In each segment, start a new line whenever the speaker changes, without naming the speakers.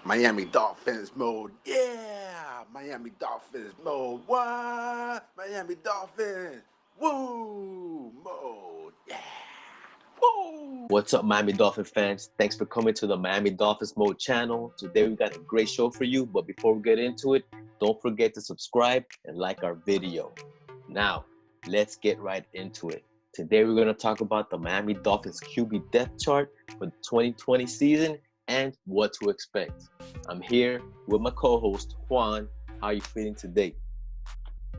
Miami Dolphins mode. Yeah. Miami Dolphins mode. What? Miami Dolphins. Woo mode. Yeah. Woo.
What's up, Miami Dolphin fans? Thanks for coming to the Miami Dolphins Mode channel. Today we got a great show for you, but before we get into it, don't forget to subscribe and like our video. Now, let's get right into it. Today we're going to talk about the Miami Dolphins QB depth chart for the 2020 season and what to expect. I'm here with my co-host, Juan. How are you feeling today?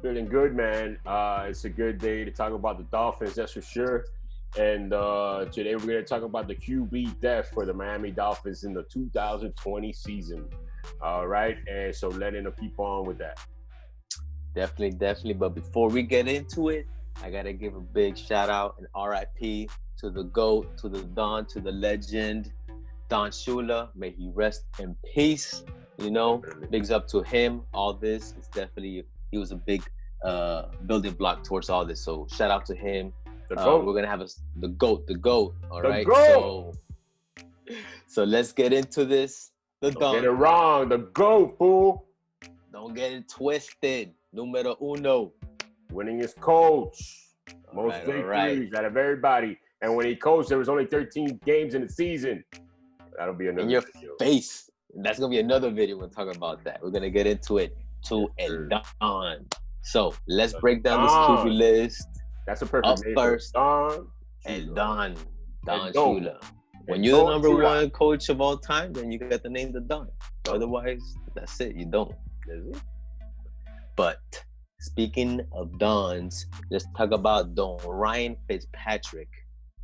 Feeling good, man. It's a good day to talk about the Dolphins, that's for sure. And today we're going to talk about the QB depth for the Miami Dolphins in the 2020 season. All right, and so letting the people on with that.
Definitely. But before we get into it, I got to give a big shout out and RIP to the GOAT, to the Don, to the legend, Don Shula. May he rest in peace. You know, bigs up to him. All this is definitely, he was a big building block towards all this. So shout out to him. We're going to have the GOAT. All right. So let's get into this.
Don't get it wrong. The GOAT, fool.
Don't get it twisted. Numero uno.
Winningest coach. Most victories out of everybody. And when he coached, there was only 13 games in the season. That'll be another
in your
video.
Face. That's going to be another video. We'll talk about that. We're going to get into it to El Don. So let's break down this QB list.
That's a perfect name.
First,
Don
Shula. When you're the number one coach of all time, then you got the name the Don. Otherwise, that's it. You don't. But speaking of Dons, let's talk about Don Ryan Fitzpatrick.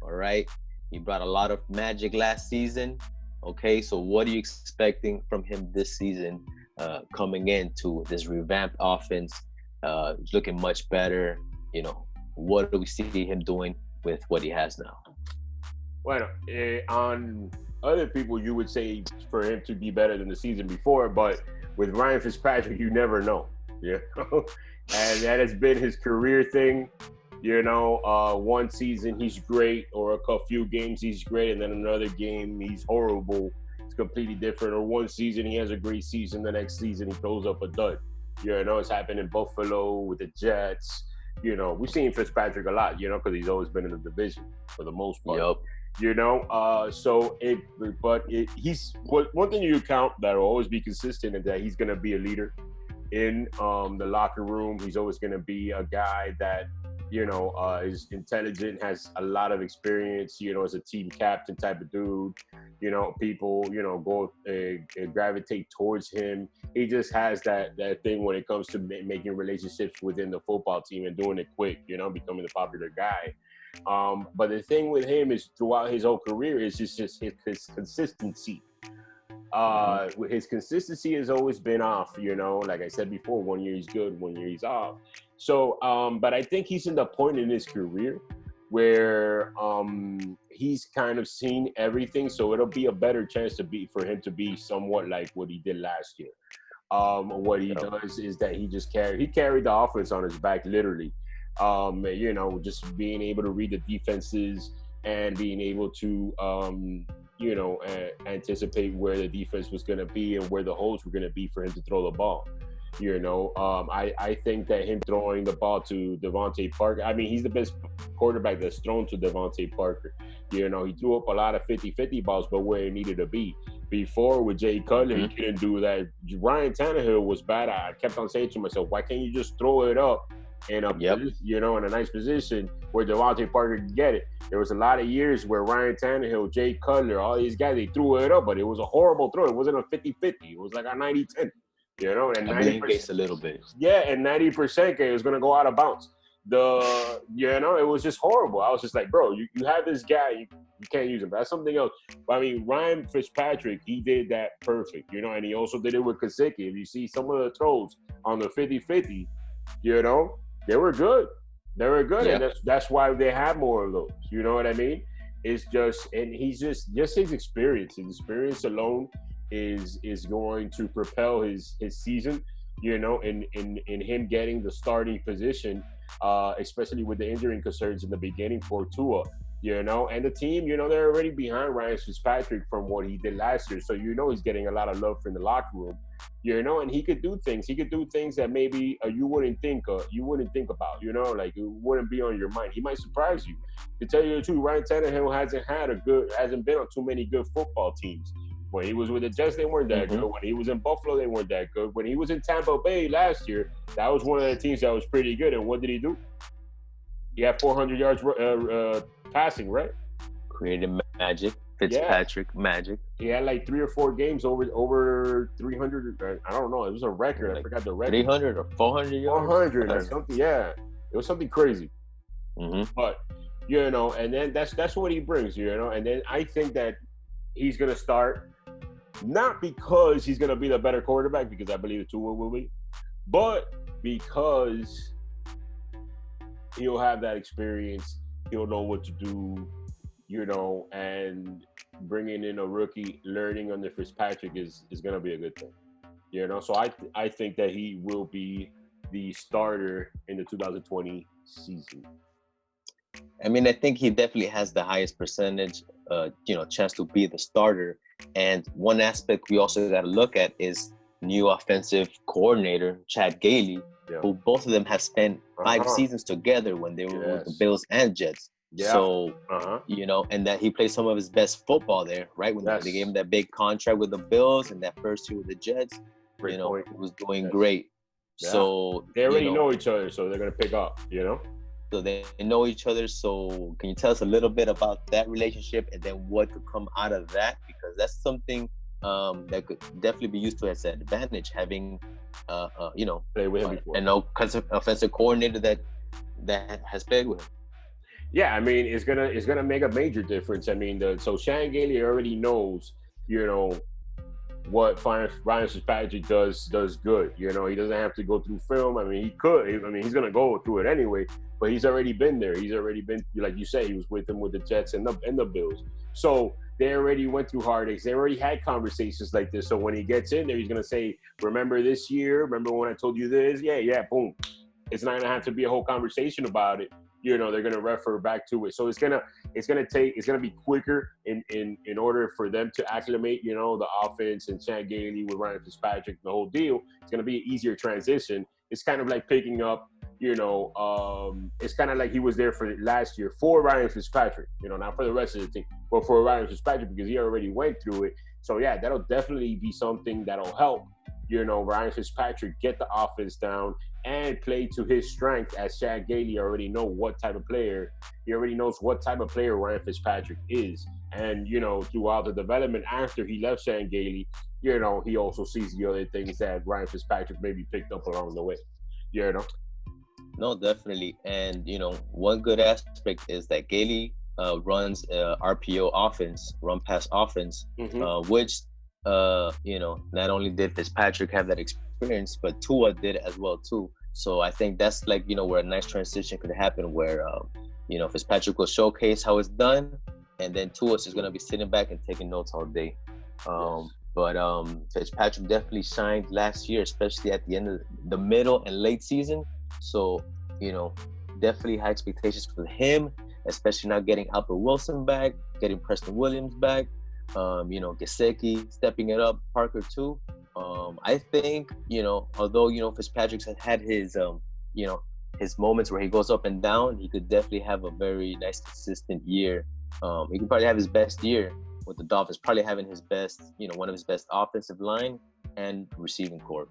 All right, he brought a lot of magic last season. Okay, so what are you expecting from him this season? Coming into this revamped offense, looking much better. You know, what do we see him doing with what he has now?
Well, on other people, you would say for him to be better than the season before, but with Ryan Fitzpatrick, you never know. You know? And that has been his career thing. You know, one season he's great, or a few games he's great, and then another game he's horrible. It's completely different. Or one season he has a great season, the next season he throws up a dud. You know, it's happened in Buffalo with the Jets. You know, we've seen Fitzpatrick a lot, you know, because he's always been in the division for the most part.
Yep.
You know, he's one thing you count that will always be consistent is that he's going to be a leader in the locker room. He's always going to be a guy that, you know, is intelligent, has a lot of experience, you know, as a team captain type of dude. You know, people, you know, go gravitate towards him. He just has that thing when it comes to making relationships within the football team and doing it quick, you know, becoming the popular guy. But the thing with him is throughout his whole career is just his consistency. His consistency has always been off, you know, like I said before, 1 year he's good, 1 year he's off. So, but I think he's in the point in his career where he's kind of seen everything. So it'll be a better chance for him to be somewhat like what he did last year. What he does is that he carried the offense on his back, literally. You know, just being able to read the defenses and being able to, you know, anticipate where the defense was going to be and where the holes were going to be for him to throw the ball. You know, I think that him throwing the ball to Devontae Parker, I mean, he's the best quarterback that's thrown to Devontae Parker. You know, he threw up a lot of 50-50 balls, but where it needed to be. Before with Jay Cutler, he couldn't do that. Ryan Tannehill was bad. I kept on saying to myself, why can't you just throw it up in a, you know, in a nice position where Devontae Parker can get it? There was a lot of years where Ryan Tannehill, Jay Cutler, all these guys, they threw it up, but it was a horrible throw. It wasn't a 50-50. It was like a 90-10. You know, and 90%
a little bit.
Yeah, and 90% it was gonna go out of bounds. You know, it was just horrible. I was just like, bro, you have this guy, you can't use him. That's something else. But I mean, Ryan Fitzpatrick, he did that perfect, you know, and he also did it with Gesicki. If you see some of the throws on the 50-50, you know, they were good. And that's why they have more of those. You know what I mean? It's just, and he's just his experience. His experience alone is going to propel his season, you know, in him getting the starting position, especially with the injury concerns in the beginning for Tua. And the team, they're already behind Ryan Fitzpatrick from what he did last year. So, he's getting a lot of love from the locker room, and he could do things. He could do things that maybe you wouldn't think about, like it wouldn't be on your mind. He might surprise you. To tell you the truth, Ryan Tannehill hasn't been on too many good football teams. When he was with the Jets, they weren't that good. When he was in Buffalo, they weren't that good. When he was in Tampa Bay last year, that was one of the teams that was pretty good. And what did he do? He had 400 yards passing, right?
Created magic. Fitzpatrick magic.
He had like 3 or 4 games over 300. I don't know. It was a record. I forgot the record.
300 or 400 yards.
400 or something. Yeah, it was something crazy. But and then that's what he brings. And then I think that he's gonna start, not because he's gonna be the better quarterback, because I believe Tua will be, but because he'll have that experience. He'll know what to do, and bringing in a rookie, learning under Fitzpatrick is going to be a good thing, So I think that he will be the starter in the 2020 season.
I mean, I think he definitely has the highest percentage, chance to be the starter. And one aspect we also got to look at is new offensive coordinator, Chad Gailey, who both of them have spent 5 seasons together when they were with the Bills and Jets. Yeah. So, and that he played some of his best football there, right? When they gave him that big contract with the Bills and that first year with the Jets, he was doing great. Yeah. So
they already know each other, so they're going to pick up,
So they know each other. So can you tell us a little bit about that relationship and then what could come out of that? Because that's something that could definitely be used to as an advantage, having
play with him before.
And offensive coordinator that has played with him.
Yeah, I mean, it's gonna make a major difference. I mean, so Shane Gailey already knows, what Ryan Fitzpatrick does good. He doesn't have to go through film. I mean, he could. I mean, he's gonna go through it anyway. But he's already been there. He's already been, like you say, he was with them with the Jets and the Bills. So they already went through heartaches. They already had conversations like this. So when he gets in there, he's gonna say, "Remember this year? Remember when I told you this? Yeah, boom." It's not gonna have to be a whole conversation about it. They're gonna refer back to it. So it's gonna be quicker in order for them to acclimate, the offense and Chad Gailey with Ryan Fitzpatrick, the whole deal. It's gonna be an easier transition. It's kind of like picking up, it's kind of like he was there for last year for Ryan Fitzpatrick, not for the rest of the team, but for Ryan Fitzpatrick because he already went through it. So yeah, that'll definitely be something that'll help, Ryan Fitzpatrick get the offense down and play to his strength, as Chad Gailey already knows what type of player Ryan Fitzpatrick is. And, throughout the development after he left Chad Gailey, he also sees the other things that Ryan Fitzpatrick maybe picked up along the way,
No, definitely. And, one good aspect is that Gailey runs RPO offense, run pass offense, which, not only did Fitzpatrick have that experience, but Tua did it as well too. So I think that's like, where a nice transition could happen where, Fitzpatrick will showcase how it's done, and then Tua is going to be sitting back and taking notes all day. But Fitzpatrick definitely shined last year, especially at the end of the middle and late season. So, definitely high expectations for him, especially now getting Albert Wilson back, getting Preston Williams back, Gesicki stepping it up, Parker too. I think, although, Fitzpatrick has had his, his moments where he goes up and down, he could definitely have a very nice, consistent year. He could probably have his best year with the Dolphins, probably having his best, one of his best offensive line and receiving corps.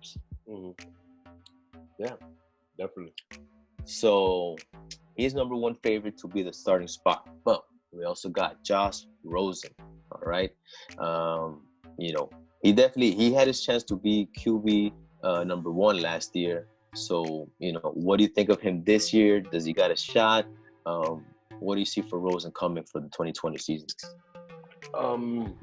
Yeah, definitely.
So he's number one favorite to be the starting spot. But we also got Josh Rosen. All right. He had his chance to be QB number 1 last year. So, what do you think of him this year? Does he got a shot? What do you see for Rosen coming for the 2020 season?
I'm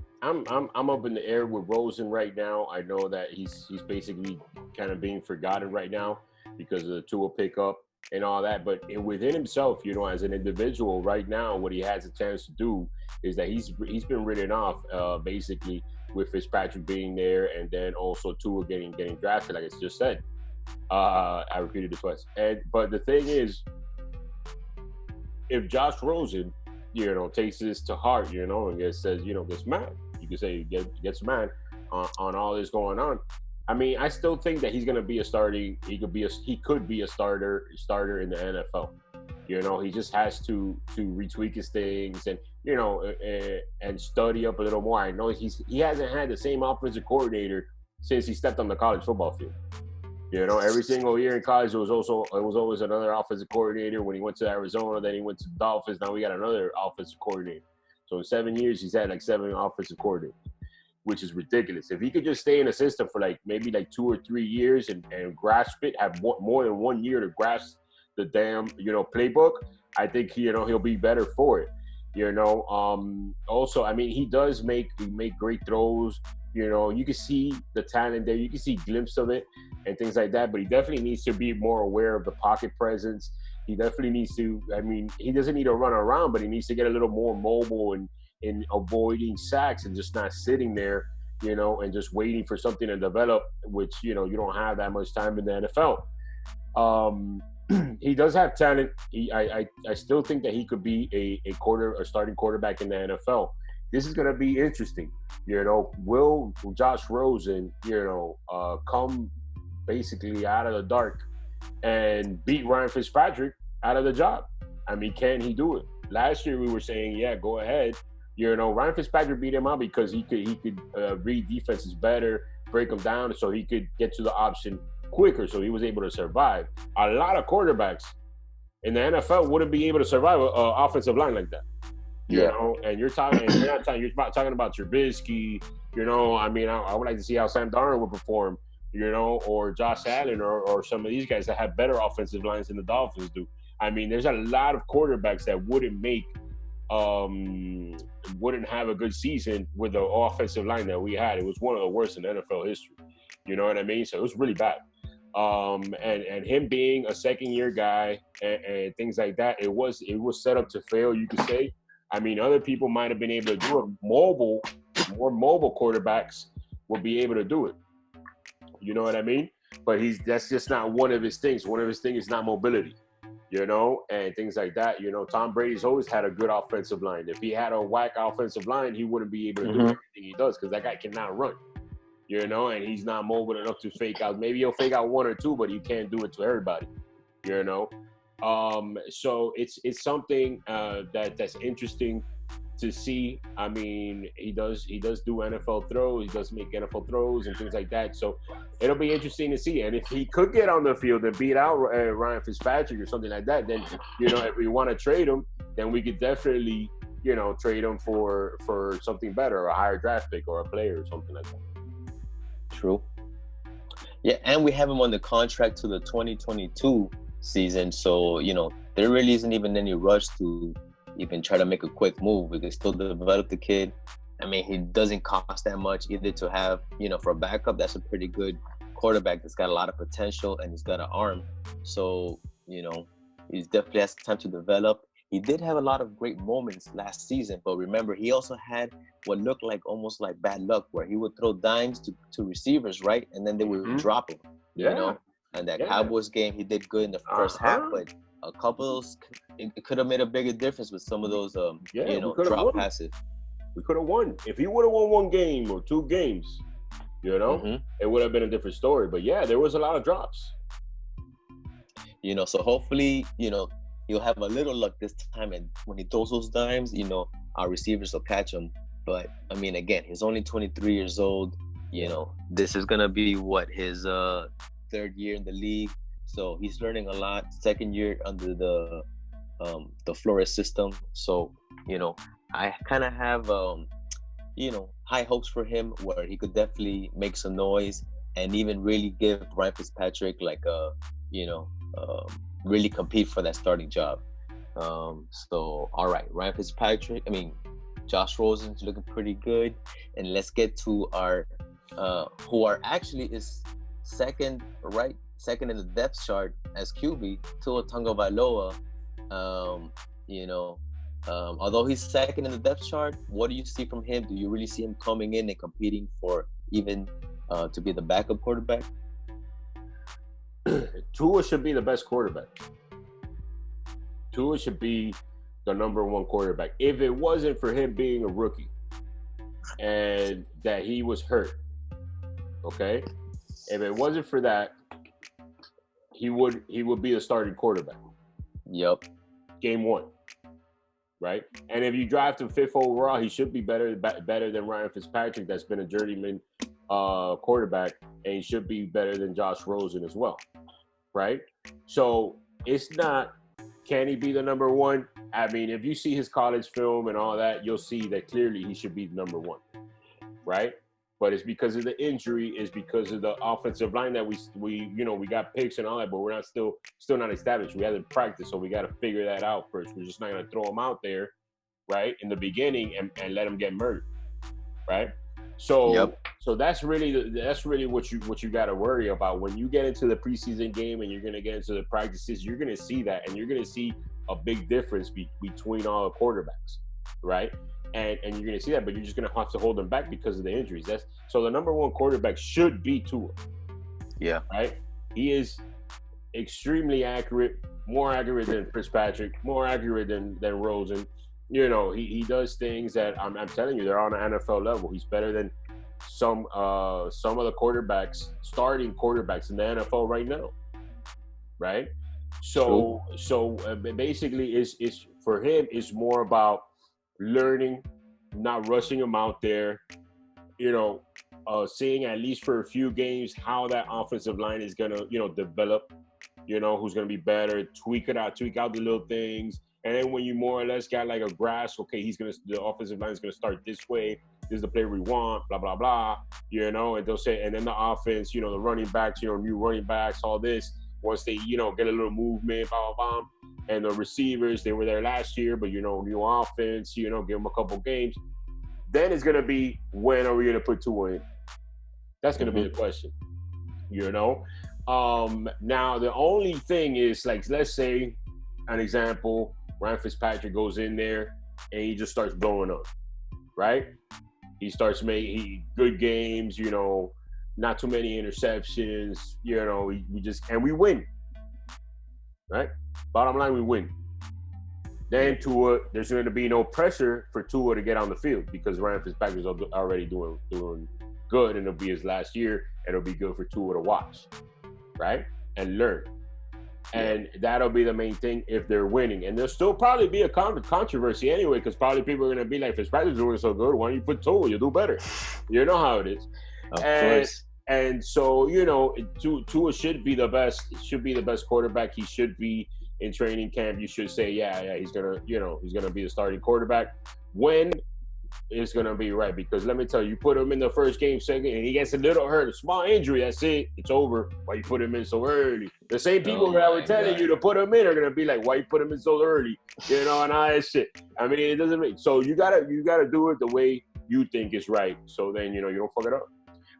up in the air with Rosen right now. I know that he's basically kind of being forgotten right now because of the Tua pickup and all that. But within himself, as an individual right now, what he has a chance to do is that he's been written off basically with Fitzpatrick being there, and then also Tua getting drafted, like I just said. I repeated it twice. But the thing is, if Josh Rosen takes this to heart, and gets mad. You could say gets mad on all this going on. I mean, I still think that he's going to be he could be a starter in the NFL. He just has to retweak his things and and study up a little more. I know he hasn't had the same offensive coordinator since he stepped on the college football field. Every single year in college, it was always another offensive coordinator. When he went to Arizona, then he went to the Dolphins. Now we got another offensive coordinator. So in 7 years, he's had like 7 offensive coordinators, which is ridiculous. If he could just stay in the system for maybe 2 or 3 years and grasp it, have more than 1 year to grasp the damn playbook, I think he'll be better for it. Also, I mean, he does make great throws. You can see the talent there. You can see a glimpse of it and things like that. But he definitely needs to be more aware of the pocket presence. He definitely needs to. I mean, he doesn't need to run around, but he needs to get a little more mobile and in avoiding sacks and just not sitting there, and just waiting for something to develop, which you don't have that much time in the NFL. He does have talent. I still think that he could be a starting quarterback in the NFL. This is going to be interesting. Will Josh Rosen, come basically out of the dark and beat Ryan Fitzpatrick out of the job? I mean, can he do it? Last year we were saying, yeah, go ahead. Ryan Fitzpatrick beat him out because he could read defenses better, break them down, so he could get to the option quicker, so he was able to survive. A lot of quarterbacks in the NFL wouldn't be able to survive an offensive line like that. And you're talking about Trubisky. I mean, I would like to see how Sam Darnold would perform. Or Josh Allen, or some of these guys that have better offensive lines than the Dolphins do. I mean, there's a lot of quarterbacks that wouldn't have a good season with the offensive line that we had. It was one of the worst in NFL history. You know what I mean? So it was really bad. And him being a second-year guy and things like that, it was set up to fail, you could say. I mean, other people might have been able to do it. More mobile quarterbacks will be able to do it. You know what I mean? But that's just not one of his things. One of his things is not mobility, and things like that. Tom Brady's always had a good offensive line. If he had a whack offensive line, he wouldn't be able to do everything he does because that guy cannot run. And he's not mobile enough to fake out. Maybe he'll fake out 1 or 2, but you can't do it to everybody. So it's something that's interesting to see. I mean, he does do NFL throws. He does make NFL throws and things like that. So it'll be interesting to see. And if he could get on the field and beat out Ryan Fitzpatrick or something like that, then if we want to trade him, then we could definitely trade him for something better, or a higher draft pick, or a player or something like that.
True. Yeah, and we have him on the contract to the 2022 season, so there really isn't even any rush to even try to make a quick move. We can still develop the kid. I mean, he doesn't cost that much either to have, for a backup. That's a pretty good quarterback that's got a lot of potential and he's got an arm. So, he definitely has time to develop. He did have a lot of great moments last season, but remember, he also had what looked like almost like bad luck, where he would throw dimes to receivers, right? And then they would drop him, And that Cowboys game, he did good in the first half, but a couple of those, it could have made a bigger difference with some of those, drop passes.
We could have won. If he would have won 1 game or 2 games, it would have been a different story. But yeah, there was a lot of drops.
So hopefully, he'll have a little luck this time, and when he throws those dimes, our receivers will catch him. But I mean, again, he's only 23 years old. This is gonna be his 3rd year in the league, so he's learning a lot. 2nd year under the Flores system, so I kind of have high hopes for him, where he could definitely make some noise and even really give Ryan Fitzpatrick really compete for that starting job. So all right, Ryan Fitzpatrick, Josh Rosen's looking pretty good. And let's get to our who are actually is second in the depth chart as QB, Tua Tagovailoa. Although he's second in the depth chart, what do you see from him? Do you really see him coming in and competing for even to be the backup quarterback?
Tua should be the best quarterback. Tua should be the number one quarterback. If it wasn't for him being a rookie and that he was hurt, okay? If it wasn't for that, he would be the starting quarterback.
Yep.
Game one, right? And if you draft him 5th overall, he should be better than Ryan Fitzpatrick, that's been a journeyman quarterback, and he should be better than Josh Rosen as well, right? So it's not, can he be the number one? I mean, if you see his college film and all that, you'll see that clearly he should be the number one, right? But it's because of the injury, it's because of the offensive line that we got picks and all that, but we're not still not established. We haven't practiced, so we got to figure that out first. We're just not going to throw him out there, right, in the beginning and let him get murdered, right? So So that's really what you got to worry about when you get into the preseason game and you're going to get into the practices. You're going to see that, and you're going to see a big difference between all the quarterbacks, right? And you're going to see that, but you're just going to have to hold them back because of the injuries. So the number one quarterback should be Tua.
Yeah.
Right? He is extremely accurate, more accurate than Fitzpatrick, more accurate than Rosen. You know, he does things that I'm telling you, they're on an NFL level. He's better than some of the quarterbacks, starting quarterbacks in the NFL right now. Right? So basically, it's for him, it's more about learning, not rushing him out there, seeing at least for a few games how that offensive line is gonna, develop, who's gonna be better, tweak out the little things. And then when you more or less got like a grasp, okay, the offensive line is gonna start this way, this is the player we want, blah, blah, blah, and they'll say, and then the offense, the running backs, new running backs, all this, once they, get a little movement, blah, blah, blah. And the receivers, they were there last year, but, new offense, give them a couple games. Then it's going to be, when are we going to put Tua in? That's going to be the question, Now, the only thing is, like, let's say, an example, Ryan Fitzpatrick goes in there and he just starts blowing up, right? He starts making good games, not too many interceptions, we win, right? Bottom line, we win. Then Tua, there's going to be no pressure for Tua to get on the field because Ryan Fitzpatrick is already doing good, and it'll be his last year, and it'll be good for Tua to watch, right? And learn. And that'll be the main thing if they're winning. And there'll still probably be a controversy anyway, because probably people are going to be like, Fitzpatrick's doing so good, why don't you put Tua? You'll do better. You know how it is.
Of course.
And so, Tua should be the best. Should be the best quarterback. He should be in training camp. You should say, he's gonna be the starting quarterback. When it's gonna be right? Because let me tell you, you put him in the first game, second, and he gets a little hurt, a small injury. That's it. It's over. Why you put him in so early? The same people that were telling you to put him in are gonna be like, why you put him in so early? And all that shit. I mean, it doesn't make. So you gotta do it the way you think is right. So then you don't fuck it up.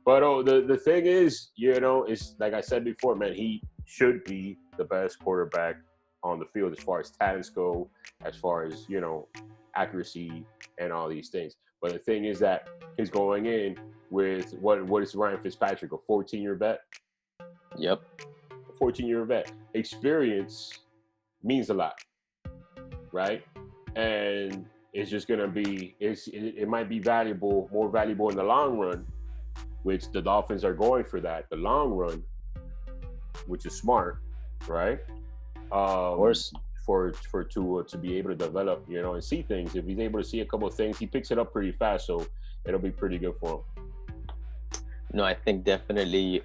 But the thing is, it's like I said before, man, he should be the best quarterback on the field as far as talents go, as far as, accuracy and all these things. But the thing is that he's going in with what is Ryan Fitzpatrick, a 14-year vet?
Yep.
A 14-year vet. Experience means a lot, right? And it's just going to be, it might be more valuable in the long run, which the Dolphins are going for that, the long run, which is smart, right?
Of course.
For Tua to be able to develop, and see things. If he's able to see a couple of things, he picks it up pretty fast, so it'll be pretty good for him.
No, I think definitely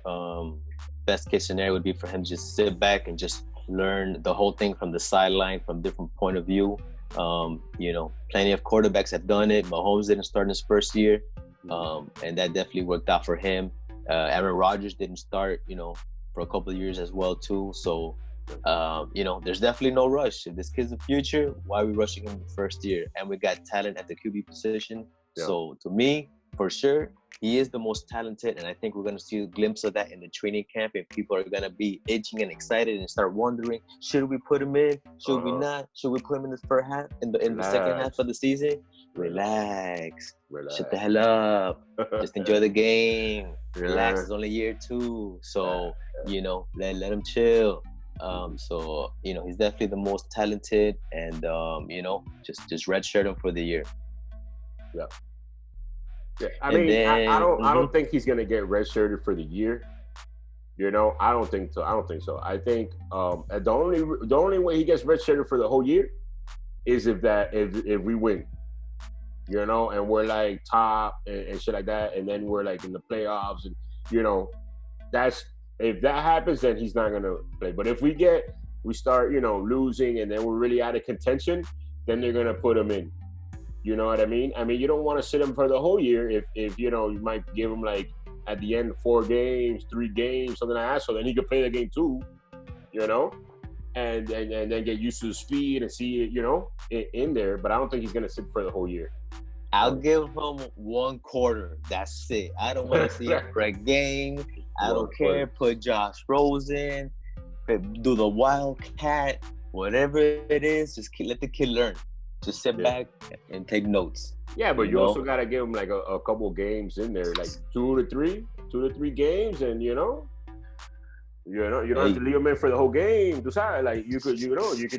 best case scenario would be for him to just sit back and just learn the whole thing from the sideline, from different point of view. Plenty of quarterbacks have done it. Mahomes didn't start in his first year. And that definitely worked out for him. Aaron Rodgers didn't start, for a couple of years as well too. So, there's definitely no rush. If this kid's the future, why are we rushing him the first year? And we got talent at the QB position. Yeah. So to me, for sure, he is the most talented, and I think we're going to see a glimpse of that in the training camp, and people are going to be itching and excited and start wondering, should we put him in? Should we not? Should we put him in the first half, in the second half of the season? Relax. Shut the hell up. Just enjoy the game. Relax. It's only year 2. So, let him chill. So he's definitely the most talented, and just redshirt him for the year.
Yeah. Yeah. I
And
mean, I
then
don't think he's gonna get redshirted for the year. I don't think so. I think the only way he gets redshirted for the whole year is if we win. And we're like top and shit like that, and then we're like in the playoffs, and that's if that happens, then he's not gonna play. But if we start losing, and then we're really out of contention, then they're gonna put him in. You know what I mean? I mean, you don't want to sit him for the whole year if you might give him like at the end 4 games, 3 games, something like that, so then he could play the game too. And then get used to the speed and see it, in there. But I don't think he's gonna sit for the whole year.
I'll give him 1 quarter. That's it. I don't want to see him for a game. I don't care. Put Josh Rosen, do the Wildcat, whatever it is. Just let the kid learn. Just sit back and take notes.
Yeah, but you also gotta give him like a couple of games in there, like 2 to 3 games, and you don't have to leave him in for the whole game. Like you could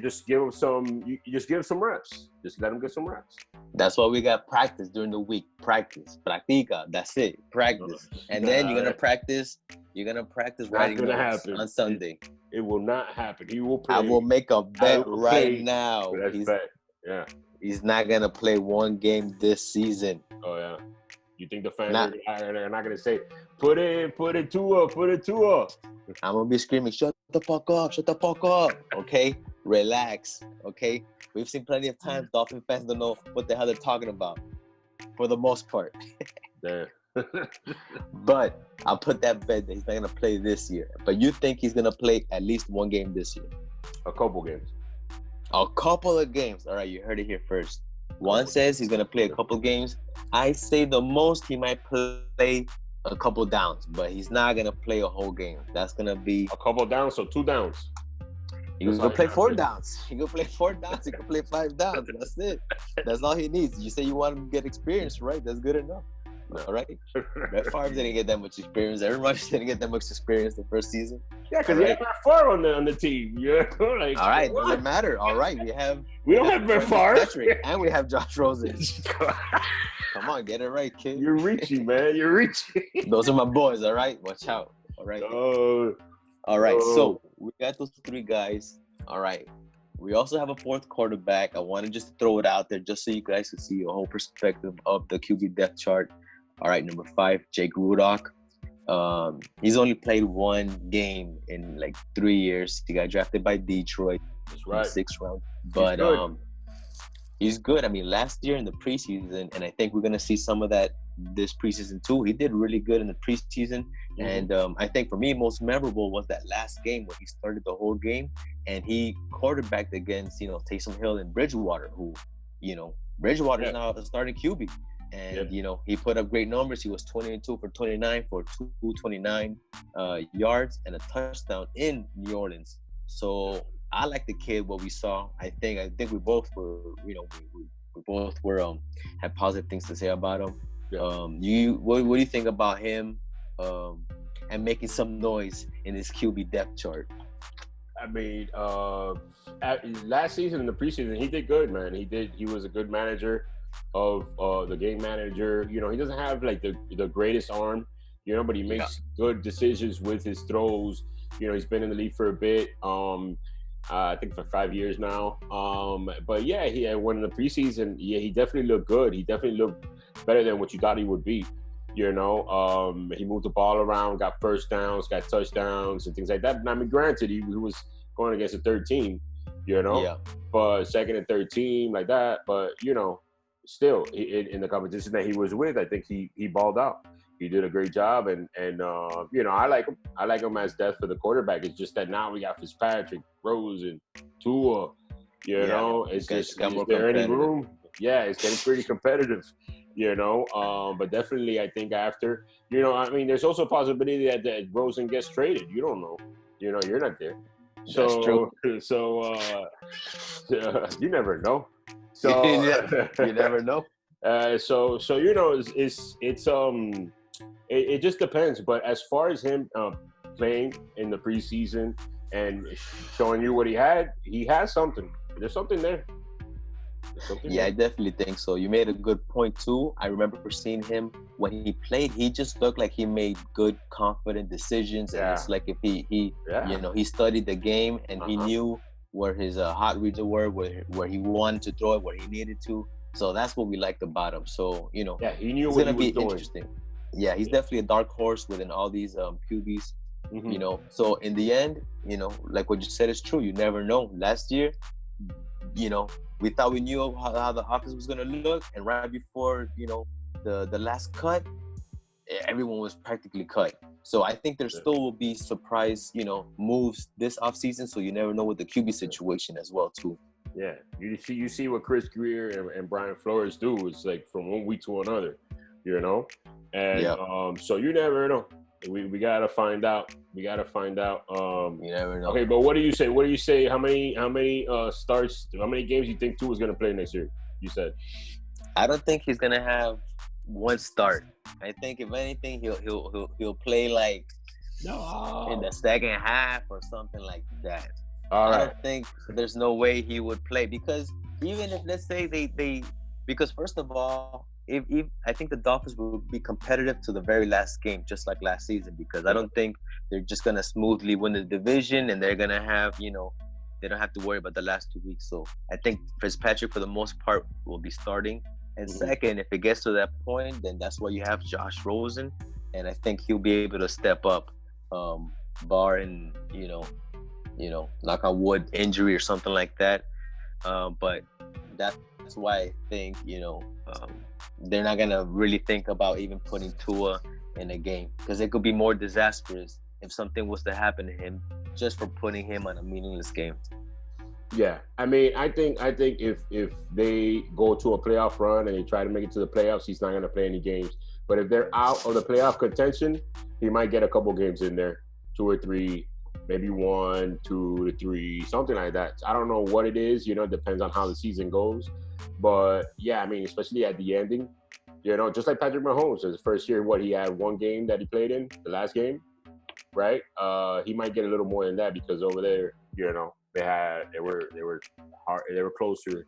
just give him some. You just give him some reps. Just let him get some reps.
That's why we got practice during the week. Practica. That's it. Practice, and then you're gonna practice. You're gonna practice writing notes on Sunday.
It will not happen. He will play.
I will make a bet right now.
Yeah.
He's not gonna play 1 game this season.
Oh yeah. You think the fans are not gonna say, put it Tua.
I'm gonna be screaming, shut the fuck up. Okay? Relax. Okay? We've seen plenty of times Dolphin fans don't know what the hell they're talking about. For the most part.
Yeah.
But I'll put that bet that he's not gonna play this year. But you think he's gonna play at least 1 game this year?
A couple games.
A couple of games. All right, you heard it here first. Juan says he's gonna play a couple games. I say the most he might play a couple downs, but he's not gonna play a whole game. That's gonna be
a couple downs, so 2 downs.
He's gonna play 4 downs. He can play 4 downs. He can play 5 downs. That's it. That's all he needs. You say you want him to get experience, right? That's good enough. All right. Brett Favre didn't get that much experience. Aaron Rodgers didn't get that much experience the first season.
Yeah, because he had Brett Favre on the team. Like,
all right, doesn't matter. All right, we
don't have Brett Favre,
Fitzpatrick, and we have Josh Rosen. Come on, get it right, kid.
You're reaching, man. You're reaching.
Those are my boys. All right, watch out. All right. All right. So we got those 3 guys. All right. We also have a 4th quarterback. I want to just throw it out there just so you guys can see a whole perspective of the QB depth chart. All right, number 5, Jake Rudock. He's only played 1 game in like 3 years. He got drafted by Detroit in the 6th round. But he's good. I mean, last year in the preseason, and I think we're going to see some of that this preseason too. He did really good in the preseason. Mm-hmm. And I think for me, most memorable was that last game where he started the whole game and he quarterbacked against, Taysom Hill and Bridgewater, who, Bridgewater is now the starting QB. And, he put up great numbers. He was 22 for 29 for 229 yards and a touchdown in New Orleans. So I like the kid, what we saw. I think we both were, we both were had positive things to say about him. Yeah. What do you think about him and making some noise in this QB depth chart?
I mean, last season in the preseason, he did good, man. He was a good manager of the game manager. He doesn't have like the greatest arm, but he makes good decisions with his throws. He's been in the league for a bit. I think for 5 years now. But yeah, when in the preseason, he definitely looked good. He definitely looked better than what you thought he would be. He moved the ball around, got first downs, got touchdowns, and things like that. And I mean, granted, he was going against a 3rd team, but 2nd and 3rd team like that. But still in the competition that he was with, I think he balled out. He did a great job, and I like him. I like him as depth for the quarterback. It's just that now we got Fitzpatrick, Rosen, Tua. Is there any room? Yeah, it's getting pretty competitive. But definitely I think after, there's also a possibility that Rosen gets traded. You don't know. You're not there. So,
that's true.
So you never know. So
you never know.
It just depends. But as far as him playing in the preseason, and showing you what he had. He has something. There's something there.
Yeah, I definitely think so. You made a good point too. I remember seeing him when he played. He just looked like he made good, confident decisions, and it's like if he you know, he studied the game and he knew where his hot reads were, where he wanted to throw it, where he needed to. So that's what we liked about him. So you know,
he knew
it's
what
gonna
he
be
was doing.
Interesting. Yeah, he's definitely a dark horse within all these QBs. You know, so in the end, you know, like what you said is true. You never know. Last year, you know, we thought we knew how the offense was going to look, and right before, you know, the last cut, everyone was practically cut. So I think there still will be surprise, you know, moves this offseason, so you never know with the QB situation as well too.
Yeah, you see what Chris Greer and Brian Flores do. It's like from one week to another, you know, and so you never know. We gotta find out. You never know. Okay, but what do you say? How many starts? How many games you think Tua's gonna play next year? You said.
I don't think he's gonna have one start. I think if anything, he'll play like in the second half or something like that. I don't think there's no way he would play, because even if, let's say they because first of all, if I think the Dolphins will be competitive to the very last game, just like last season, because I don't think they're just gonna smoothly win the division and they're gonna have, you know, they don't have to worry about the last 2 weeks. So I think Fitzpatrick for the most part will be starting. And second, if it gets to that point, then that's why you have Josh Rosen, and I think he'll be able to step up, barring, you know, knock on wood, injury or something like that. But that's why I think, you know, they're not gonna really think about even putting Tua in a game, because it could be more disastrous if something was to happen to him just for putting him on a meaningless game.
Yeah, I mean, I think if they go to a playoff run and they try to make it to the playoffs, he's not going to play any games. But if they're out of the playoff contention, he might get a couple games in there, 2 or 3, maybe 1, 2 to 3, something like that. I don't know what it is. You know, it depends on how the season goes. But yeah, I mean, especially at the ending, you know, just like Patrick Mahomes, his first year, he had 1 game that he played in, the last game, right? He might get a little more than that, because over there, you know, they were closer.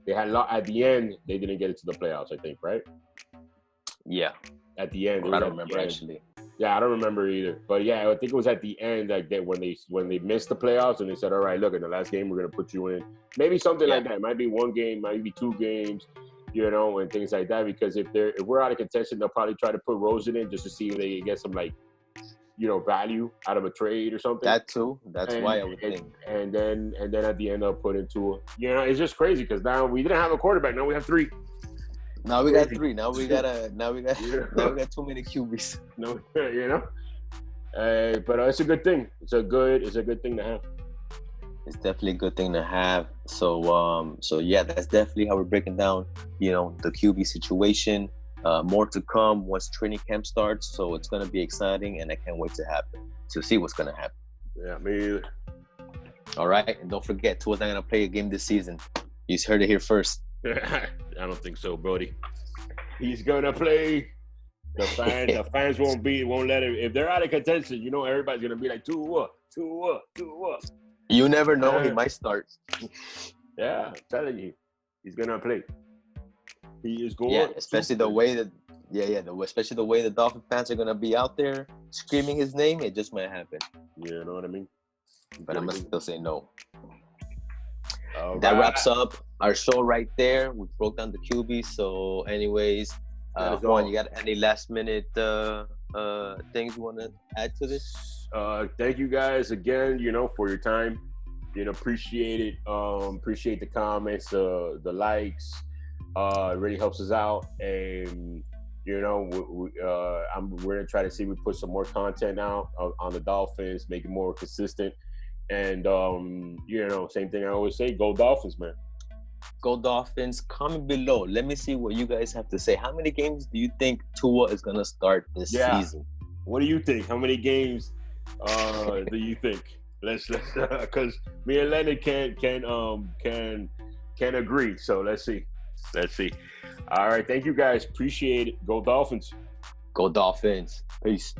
They had a lot at the end. They didn't get it to the playoffs, I think, right?
Yeah.
At the end,
I don't remember actually.
Yeah, I don't remember either. But yeah, I think it was at the end, like that when they missed the playoffs and they said, all right, look, in the last game we're gonna put you in. Maybe something like that. It might be 1 game, might be 2 games, you know, and things like that. Because if we're out of contention, they'll probably try to put Rosen in just to see if they get some, like, you know, value out of a trade or something.
That too. That's why I would think.
And then at the end, they'll put into it. You know, it's just crazy, because now we didn't have a quarterback. Now we have 3.
Now we got 3. Now we got too many QBs.
No, you know. But it's a good thing. It's a good thing to have.
It's definitely a good thing to have. So yeah, that's definitely how we're breaking down, you know, the QB situation. More to come once training camp starts, so it's going to be exciting, and I can't wait to see what's going to happen.
Yeah, me either.
All right, and don't forget, Tua's not going to play a game this season. You heard it here first.
I don't think so, Brody. He's going to play. The fans won't let him. If they're out of contention, you know, everybody's going to be like, Tua.
You never know. He might start.
Yeah, I'm telling you, he's going to play. He is going.
Yeah, especially the way that. Especially the way the Dolphin fans are gonna be out there screaming his name. It just might happen.
You know what I mean?
But I'm gonna still say no.
That
wraps up our show right there. We broke down the QB. So, anyways, Juan, you got any last minute things you want to add to this?
Thank you guys again. You know, for your time. You know, appreciate it. Appreciate the comments, the likes. It really helps us out, and you know, we're gonna try to see if we put some more content out on the Dolphins, make it more consistent, and you know, same thing I always say: go Dolphins, man.
Go Dolphins. Comment below. Let me see what you guys have to say. How many games do you think Tua is gonna start this season?
What do you think? How many games do you think? Let's because me and Leonard can agree. So let's see. All right. Thank you guys. Appreciate it. Go Dolphins.
Go Dolphins. Peace.